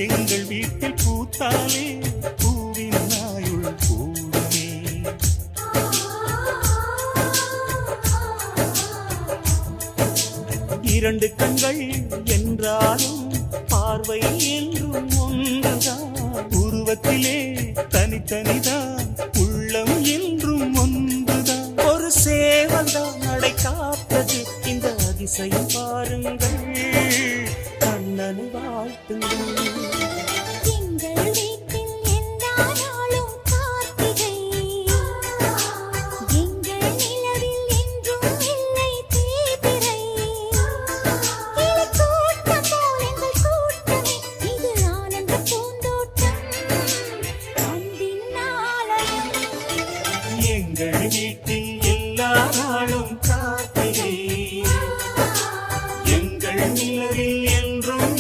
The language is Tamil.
எங்கள் வீட்டில் பூத்தாலே பூவின் நாயுள் கூடுமே. இரண்டு கண்கள் என்றாலும் பார்வை என்றும் ஒன்றுதான். உருவத்திலே தனித்தனிதான், உள்ளம் என்றும் ஒன்றுதான். ஒரு சேவல்தான் நடை காப்பது, இந்த அதிசயம் பாருங்கள், கண்ணனை வாழ்த்துங்கள். எங்கள் வீட்டில் எல்லா நாளும் கார்த்திகை, எங்கள் நிலவில் என்றும்